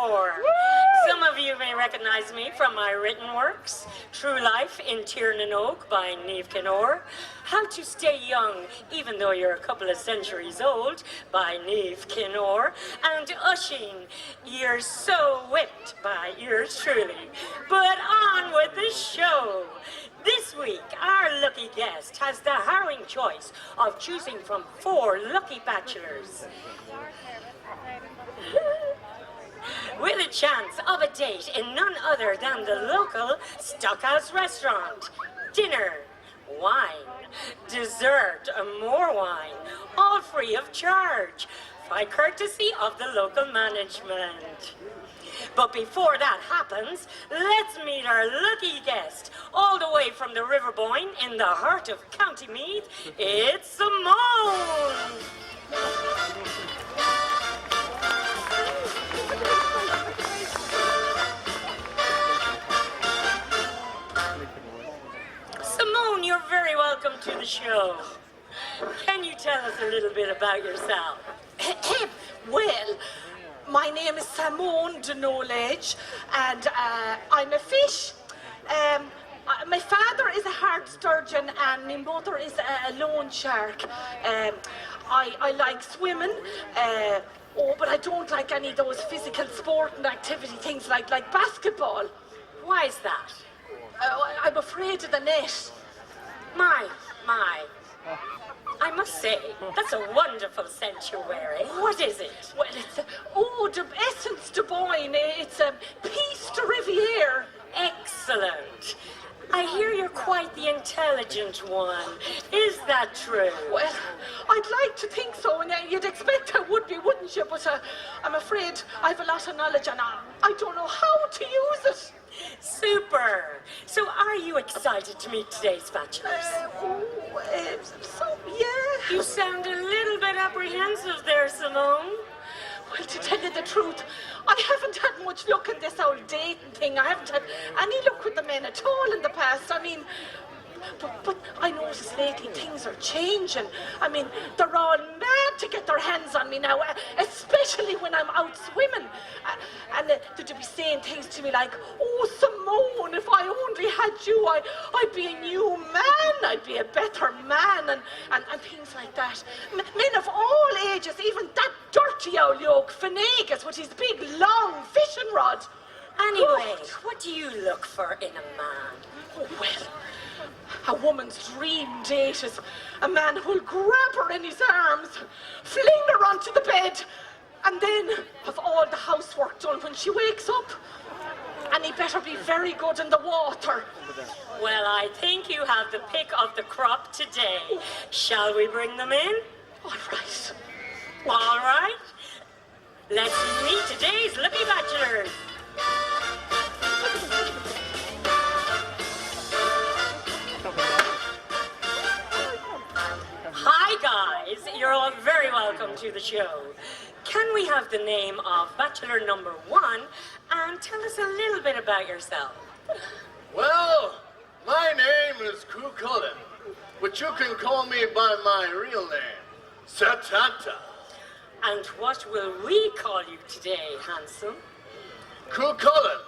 Hehir. Some of you may recognize me from my written works, True Life in Tiernan Oak by Niamh, How to Stay Young Even Though You're a Couple of Centuries Old by Niamh, and Usheen, You're So Whipped by yours truly. But on with the show. This week, our lucky guest has the harrowing choice of choosing from 4 lucky bachelors. With a chance of a date in none other than the local Stockhouse restaurant. Dinner, wine, dessert, more wine, all free of charge, by courtesy of the local management. But before that happens, let's meet our lucky guest, all the way from the River Boyne in the heart of County Meath. It's Samone! Samone, you're very welcome to the show. Can you tell us a little bit about yourself? Well, my name is Samone de Knowledge, and I'm a fish. My father is a heart sturgeon, and my mother is a loan shark. I like swimming, but I don't like any of those physical sporting activity things like basketball. Why is that? I'm afraid of the net. My. I must say, that's a wonderful scent you're wearing. What is it? Well, it's de Essence de Boyne. It's Peace de Riviere. Excellent. I hear you're quite the intelligent one. Is that true? Well, I'd like to think so, and you'd expect I would be, wouldn't you? But I'm afraid I've a lot of knowledge, and I don't know how to use it. Super. So are you excited to meet today's bachelors? Yeah. You sound a little bit apprehensive there, Samone. Well, to tell you the truth, I haven't had much luck in this old dating thing. I haven't had any luck with the men at all in the past. I mean, but I notice lately things are changing. I mean, they're all mad to get their hands on me now, especially when I'm out swimming. And they'd be saying things to me like, "Oh, Samone, if I only had you, I'd be a new man, I'd be a better man," and things like that. Men of all ages, even that dirty old yoke, Finnegas, with his big, long fishing rod. Anyway, what do you look for in a man? Oh, well, a woman's dream date is a man who'll grab her in his arms, fling her onto the bed, and then have all the housework done when she wakes up. And he better be very good in the water. Well, I think you have the pick of the crop today. Shall we bring them in? All right. All right. Let's meet today's lucky bachelors. Hi guys, you're all very welcome to the show. Can we have the name of bachelor number 1 and tell us a little bit about yourself? Well, my name is Colgan, but you can call me by my real name, Satanta. And what will we call you today, handsome? Colgan,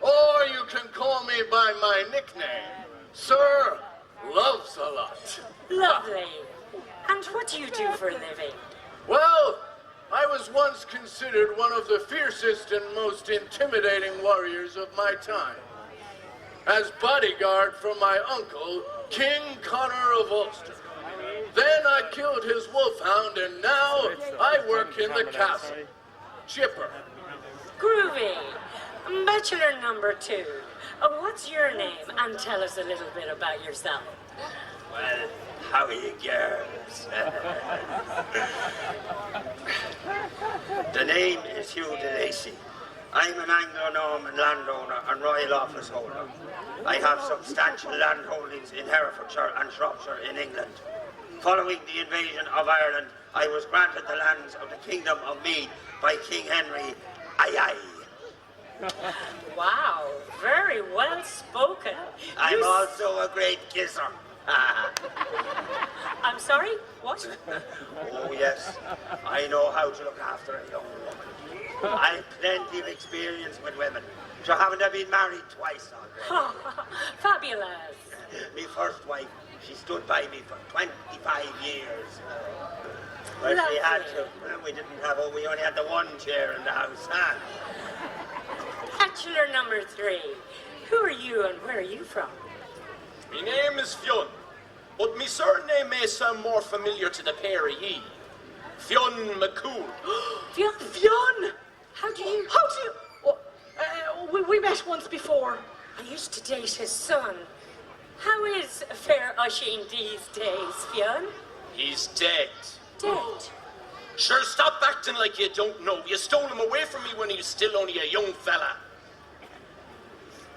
or you can call me by my nickname, Sir Loves a Lot. Lovely. And what do you do for a living? Well, I was once considered one of the fiercest and most intimidating warriors of my time. As bodyguard for my uncle, King Connor of Ulster. Then I killed his wolfhound, and now I work in the castle. Chipper. Groovy. Bachelor number 2. What's your name? And tell us a little bit about yourself. Well, how are you girls? The name is Hugh de Lacy. I'm an Anglo-Norman landowner and royal office holder. I have substantial land holdings in Herefordshire and Shropshire in England. Following the invasion of Ireland, I was granted the lands of the Kingdom of Meath by King Henry. Aye. Wow, very well spoken. I'm also a great kisser. I'm sorry, what? Oh yes, I know how to look after a young woman. I've plenty of experience with women. So haven't I been married twice already? Fabulous. My first wife, she stood by me for 25 years. Well, Lovely. she had to. We only had the one chair in the house, huh? Bachelor number 3. Who are you and where are you from? My name is Fionn, but my surname may sound more familiar to the pair of ye. Fionn McCool. Fionn. Fionn! How do you... We met once before. I used to date his son. How is fair Oisín these days, Fionn? He's dead. Dead. Sure, stop acting like you don't know. You stole him away from me when he was still only a young fella.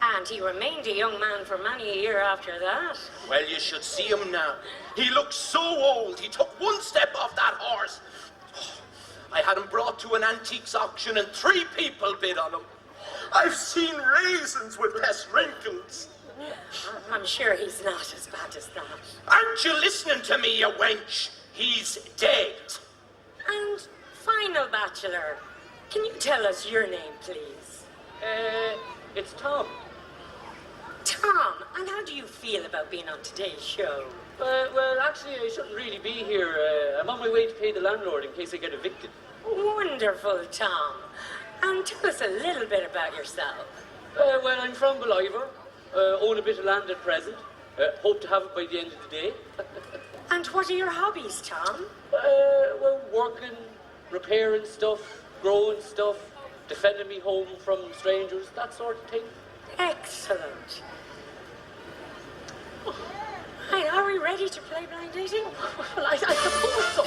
And he remained a young man for many a year after that. Well, you should see him now. He looks so old. He took one step off that horse. I had him brought to an antiques auction and 3 people bid on him. I've seen raisins with less wrinkles. I'm sure he's not as bad as that. Aren't you listening to me, you wench? He's dead. And final bachelor, can you tell us your name, please? It's Tom. Tom, and how do you feel about being on today's show? Well, actually, I shouldn't really be here. I'm on my way to pay the landlord in case I get evicted. Wonderful, Tom. And tell us a little bit about yourself. Well, I'm from Beliver. Own a bit of land at present. Hope to have it by the end of the day. And what are your hobbies, Tom? Well, working, repairing stuff, growing stuff, defending me home from strangers, that sort of thing. Excellent. Right, are we ready to play blind dating? Well, I suppose so.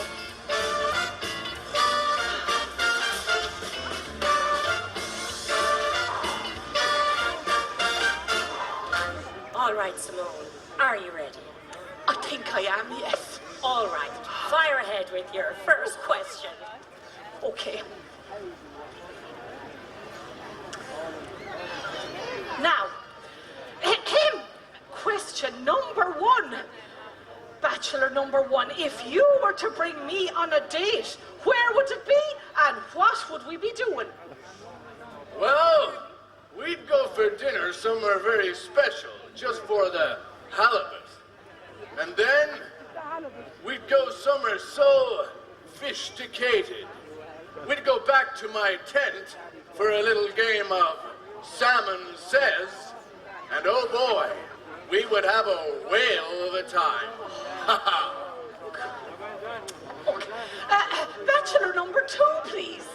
All right, Samone, are you ready? I think I am, yes. All right, fire ahead with your first question. Okay. Now, question number 1. Bachelor number 1, if you were to bring me on a date, where would it be and what would we be doing? Well, we'd go for dinner somewhere very special, just for the halibut. And then we'd go somewhere so sophisticated. We'd go back to my tent for a little game of Salmon Says, and oh boy, we would have a whale of a time. Ha ha. Okay. Bachelor number 2, please.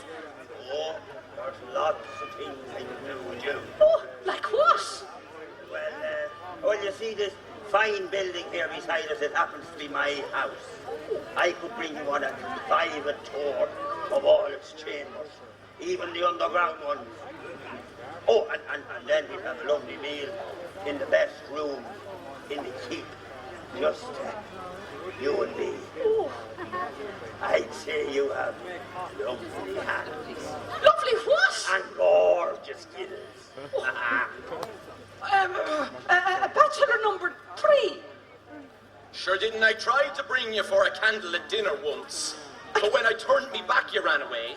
Oh, there's lots of things I can do with you. Oh, like what? Well, you see this fine building here beside us, it happens to be my house. I could bring you on a private tour of all its chambers, even the underground ones. Oh, and then we'd have a lovely meal in the best room in the keep. Just you and me. Oh. I'd say you have lovely hands. Lovely what? And gorgeous kids. Bachelor number 3. Sure didn't I try to bring you for a candlelit dinner once? But when I turned me back, you ran away.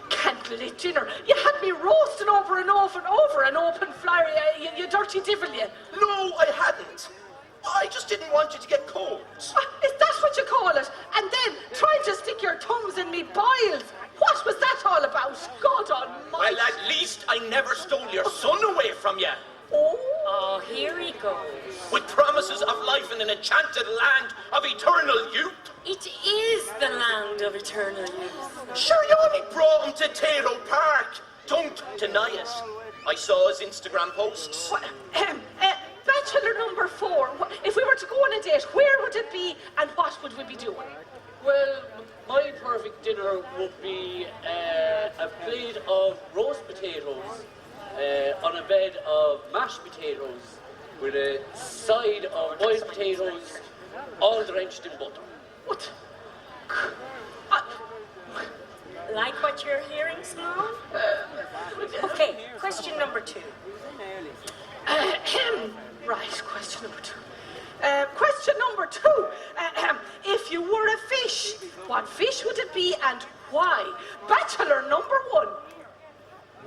Candlelit dinner. You had me roasting over an open flyer, you dirty devil, you. No, I hadn't. I just didn't want you to get cold. Is that what you call it? And then trying to stick your thumbs in me boils. What was that all about? God almighty. Well, at least I never stole your son away from you. Oh, here he goes. With promises of life in an enchanted land of eternal youth. It is the land of eternal youth. Sure, you only brought him to Taro Park. Don't deny it. I saw his Instagram posts. Bachelor number 4. If we were to go on a date, where would it be and what would we be doing? Well, my perfect dinner would be a plate of roast potatoes on a bed of mashed potatoes with a side of boiled potatoes all drenched in butter. What? Like what you're hearing, Samone? Okay, question number 2. Right, question number 2. Question number 2. If you were a fish, what fish would it be and why? Bachelor number 1.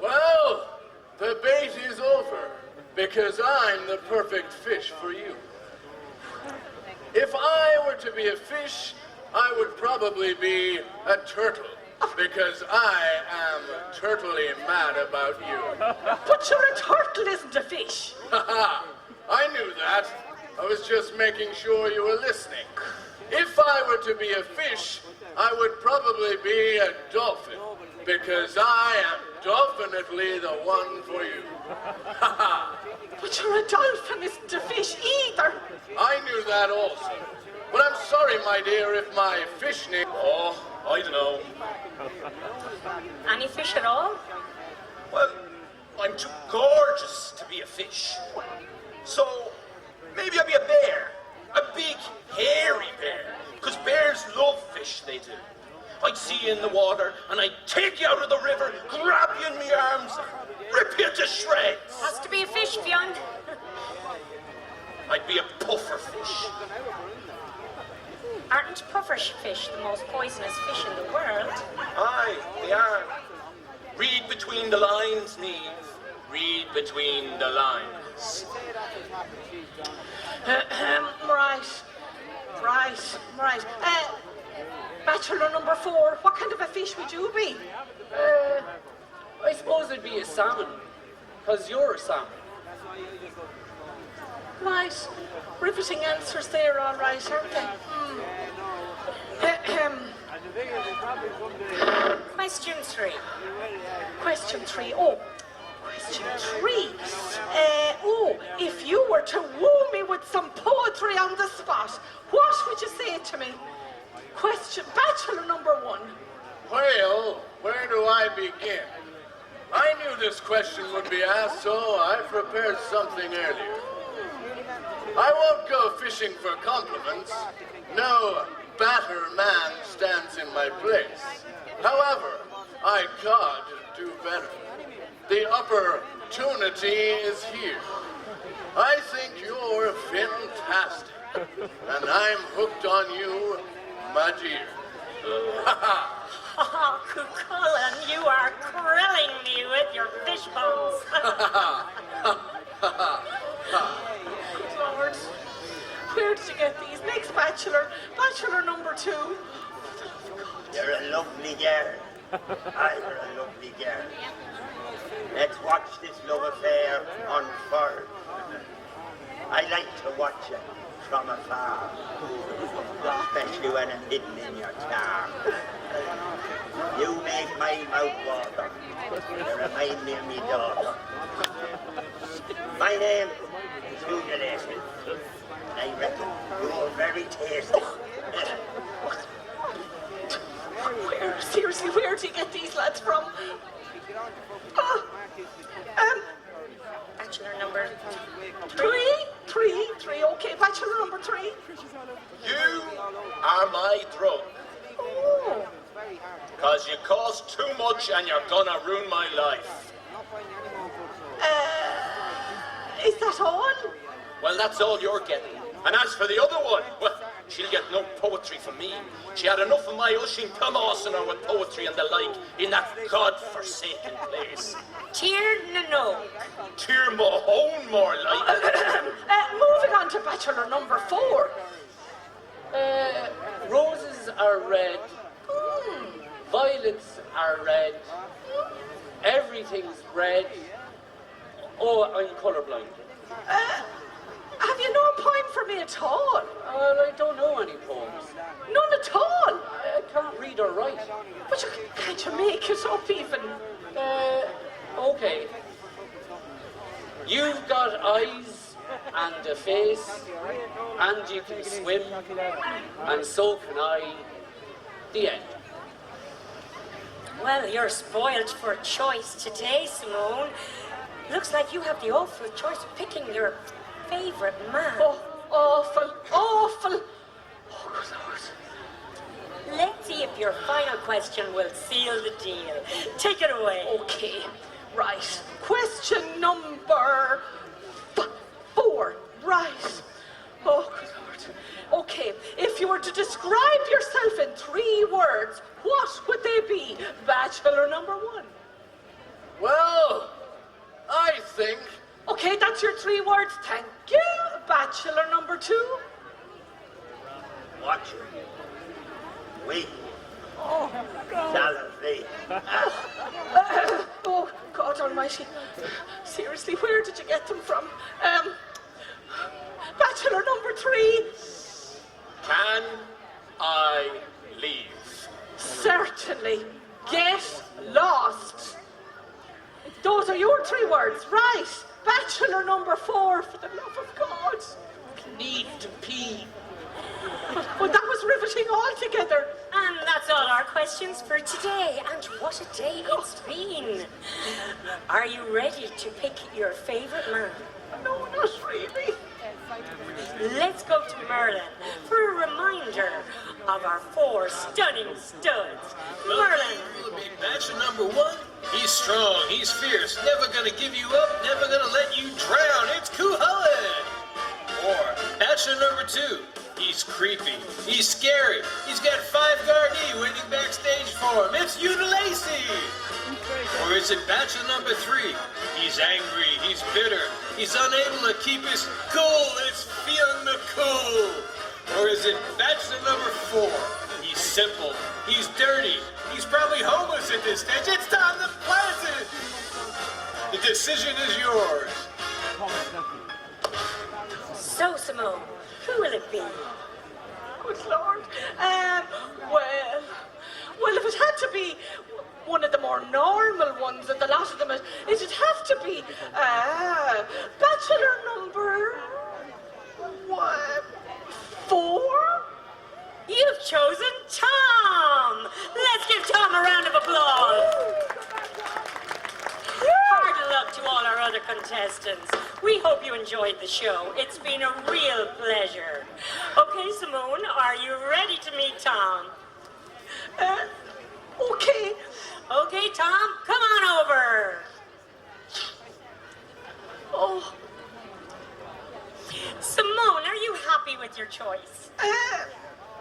Well, the bait is over, because I'm the perfect fish for you. If I were to be a fish, I would probably be a turtle, because I am turtly mad about you. But you're a turtle, isn't a fish. Haha, I knew that. I was just making sure you were listening. If I were to be a fish, I would probably be a dolphin, because I am definitely the one for you. Haha. But you're a dolphin, isn't a fish either. I knew that also. But I'm sorry, my dear, if my fish name... Oh, I don't know. Any fish at all? Well, I'm too gorgeous to be a fish. So, maybe I'll be a bear. A big, hairy bear. Because bears love fish, they do. I'd see you in the water, and I'd take you out of the river, grab you in my arms, rip you to shreds. Has to be a fish, Fionn. I'd be a puffer fish. Aren't pufferfish the most poisonous fish in the world? Aye, they are. Read between the lines, Niamh. Read between the lines. Right. Bachelor number 4, what kind of a fish would you be? I suppose it'd be a salmon, because you're a salmon. Right. Riveting answers there, all right, aren't they? Question 3. Question 3. Oh, question 3. If you were to woo me with some poetry on the spot, what would you say to me? Bachelor number 1. Well, where do I begin? I knew this question would be asked, so I prepared something earlier. I won't go fishing for compliments. No batter man stands in my place. However, I could do better. The opportunity is here. I think you're fantastic, and I'm hooked on you, my dear. Oh, Colgan, you are grilling me with your fish bones. Good Lord. Where did you get these? Next bachelor. Bachelor number 2. You're a lovely girl. Aye, you're a lovely girl. Let's watch this love affair unfurl. I like to watch it from afar, especially when I'm hidden in your charm. You make my mouth water. You remind me of me daughter. My name is Hugh. I reckon you're very tasty. Seriously, where do you get these lads from? Bachelor number 3. Okay, bachelor number 3. You are my drug. Oh. Because you cost too much and you're gonna ruin my life. Is that all? Well, that's all you're getting. And as for the other one, well, she'll get no poetry from me. She had enough of my ushing Thomas and her with poetry and the like in that god-forsaken place. Tír na nóg. Tear Mahone, more like. Moving on to bachelor number 4. Roses are red, violets are red, everything's red. Oh, I'm colourblind. Have you no poem for me at all? Well, I don't know any poems. None at all? I can't read or write. But can't you make it up even? Okay. You've got eyes and a face, and you can swim, and so can I. The end. Well, you're spoiled for choice today, Samone. Looks like you have the awful choice of picking your favorite man. Oh, awful. Oh, good Lord. Let's see if your final question will seal the deal. Take it away. Okay, right. Question number 4. Right. Oh, good Lord. Okay, if you were to describe yourself in 3 words, what would they be? Bachelor number 1. Well, I think... Okay, that's your 3 words. Thank you. Bachelor number 2. Watch her. Wait. Oh, Salary. oh, God almighty. Seriously, where did you get them from? Bachelor number 3. Can I leave? Certainly. Get lost. Those are your 3 words, right? Bachelor number 4, for the love of God. Need to pee. Well, that was riveting altogether. And that's all our questions for today. And what a day it's been. Are you ready to pick your favorite man? No, not really. Let's go to Merlin for a reminder of our 4 stunning studs. Merlin. Bachelor number 1, he's strong, he's fierce, never gonna give you up, never gonna let you drown. It's Chulainn. Or bachelor number 2, he's creepy, he's scary, he's got 5 Gardaí waiting backstage for him. It's Hugh Lacy. Or is it bachelor number 3? He's angry, he's bitter, he's unable to keep his cool. It's Fionn the Cool. Or is it bachelor number 4? He's simple, he's dirty, he's probably homeless at this stage. It's Tom the Pleasant. The decision is yours. So, Samone, who will it be? Good Lord. Well, if it had to be one of the more normal ones and the lot of them, it'd have to be bachelor number 4. You've chosen Tom! Let's give Tom a round of applause. Hard luck to all our other contestants. We hope you enjoyed the show. It's been a real pleasure. Okay, Samone, are you ready to meet Tom? Okay. Okay, Tom, come on over. Oh, Samone, are you happy with your choice?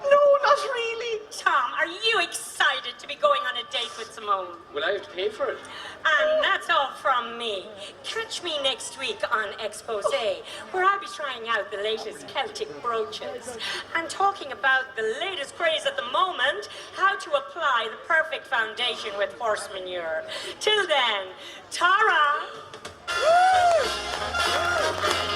no, not really. Tom, are you excited to be going on a date with Samone? Will I have to pay for it? And that's all from me. Catch me next week on Expose, where I'll be trying out the latest Celtic brooches and talking about the latest craze at the moment, how to apply the perfect foundation with horse manure. Till then, ta-ra! Woo!